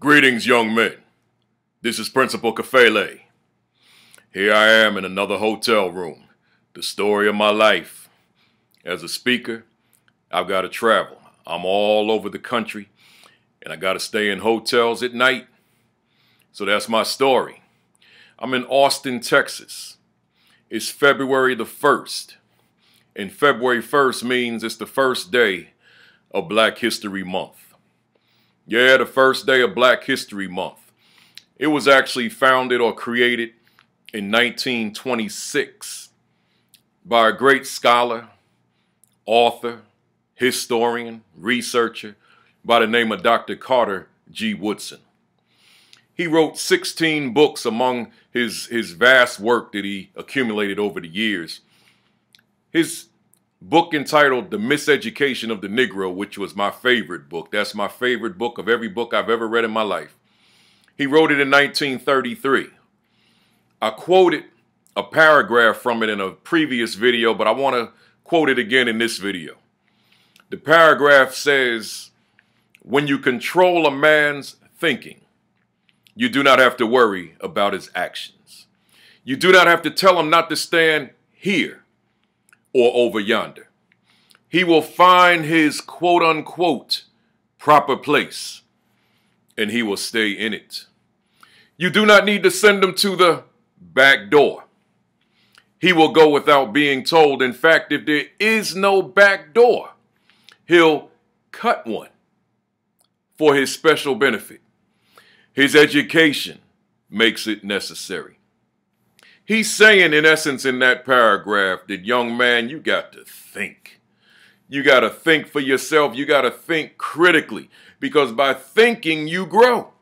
Greetings, young men. This is Principal Kafele. Here I am in another hotel room. The story of my life. As a speaker, I've got to travel. I'm all over the country, and I got to stay in hotels at night. So that's my story. I'm in Austin, Texas. It's February the 1st, and February 1st means it's the first day of Black History Month. Yeah, the first day of Black History Month. It was actually founded or created in 1926 by a great scholar, author, historian, researcher by the name of Dr. Carter G. Woodson. He wrote 16 books among his vast work that he accumulated over the years. His book entitled The Miseducation of the Negro, which was my favorite book. That's my favorite book of every book I've ever read in my life. He wrote it in 1933. I quoted a paragraph from it in a previous video, but I want to quote it again in this video. The paragraph says, "When you control a man's thinking, you do not have to worry about his actions. You do not have to tell him not to stand here or over yonder. He will find his quote-unquote proper place, and he will stay in it. You do not need to send him to the back door. He will go without being told. In fact, if there is no back door, he'll cut one for his special benefit. His education makes it necessary." He's saying, in essence, in that paragraph, that, young man, you got to think. You got to think for yourself. You got to think critically, because by thinking, you grow.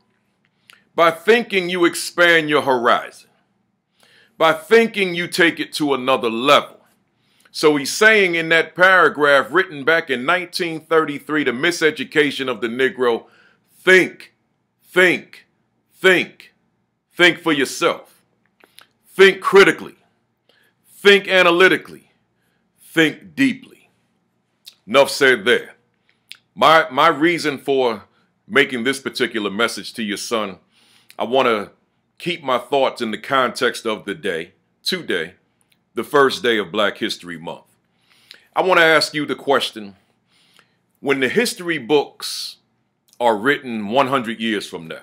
By thinking, you expand your horizon. By thinking, you take it to another level. So he's saying in that paragraph written back in 1933, The Miseducation of the Negro, think, think, think. Think for yourself. Think critically. Think analytically. Think deeply. Enough said there. My reason for making this particular message to your son, I want to keep my thoughts in the context of the day, today, the first day of Black History Month. I want to ask you the question, when the history books are written 100 years from now,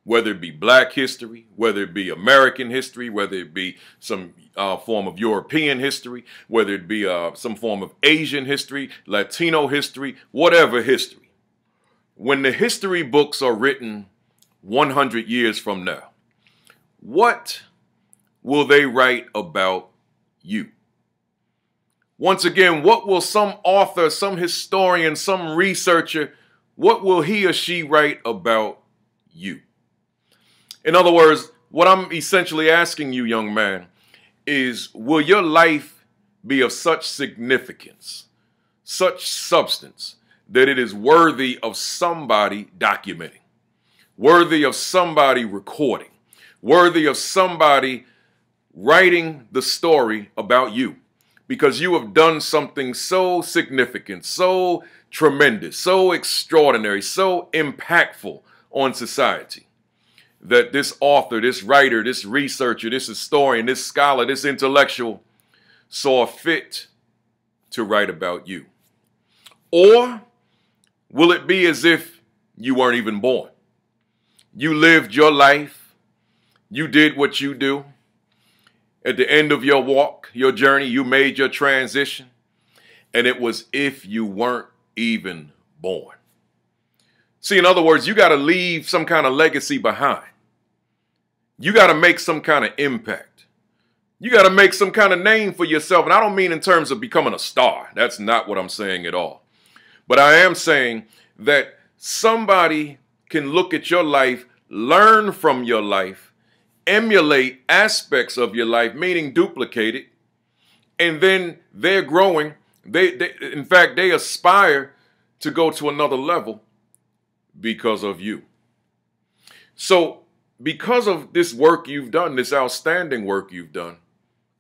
whether it be Black history, whether it be American history, whether it be some form of European history, whether it be some form of Asian history, Latino history, whatever history. When the history books are written 100 years from now, what will they write about you? Once again, what will some author, some historian, some researcher, what will he or she write about you? In other words, what I'm essentially asking you, young man, is will your life be of such significance, such substance, that it is worthy of somebody documenting, worthy of somebody recording, worthy of somebody writing the story about you, because you have done something so significant, so tremendous, so extraordinary, so impactful on society, that this author, this writer, this researcher, this historian, this scholar, this intellectual saw fit to write about you? Or will it be as if you weren't even born? You lived your life, you did what you do. At the end of your walk, your journey, you made your transition, and it was if you weren't even born. See, in other words, you got to leave some kind of legacy behind. You got to make some kind of impact. You got to make some kind of name for yourself. And I don't mean in terms of becoming a star. That's not what I'm saying at all. But I am saying that somebody can look at your life, learn from your life, emulate aspects of your life, meaning duplicate it, and then they're growing. In fact, they aspire to go to another level because of you. So because of this work you've done, this outstanding work you've done,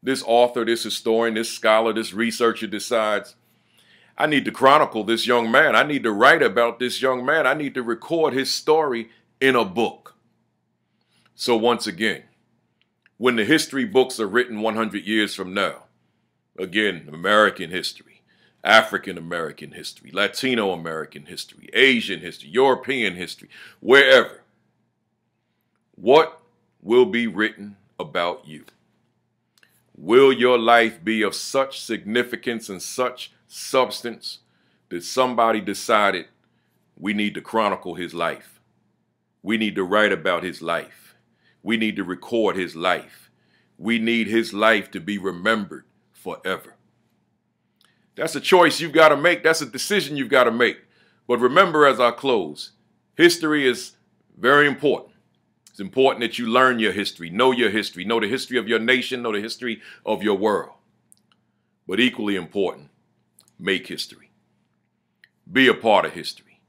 this author, this historian, this scholar, this researcher decides, I need to chronicle this young man. I need to write about this young man. I need to record his story in a book. So once again, when the history books are written 100 years from now, again, American history, African American history, Latino American history, Asian history, European history, wherever, what will be written about you? Will your life be of such significance and such substance that somebody decided we need to chronicle his life? We need to write about his life. We need to record his life. We need his life to be remembered forever. That's a choice you've got to make. That's a decision you've got to make. But remember, as I close, history is very important. It's important that you learn your history, know the history of your nation, know the history of your world. But equally important, make history. Be a part of history.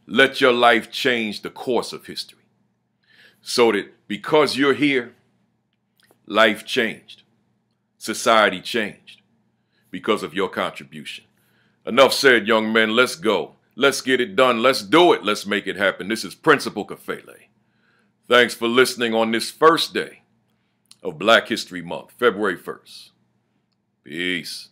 Let your life change the course of history. So that because you're here, life changed. Society changed because of your contribution. Enough said, young men. Let's go. Let's get it done. Let's do it. Let's make it happen. This is Principal Kafele. Thanks for listening on this first day of Black History Month, February 1st. Peace.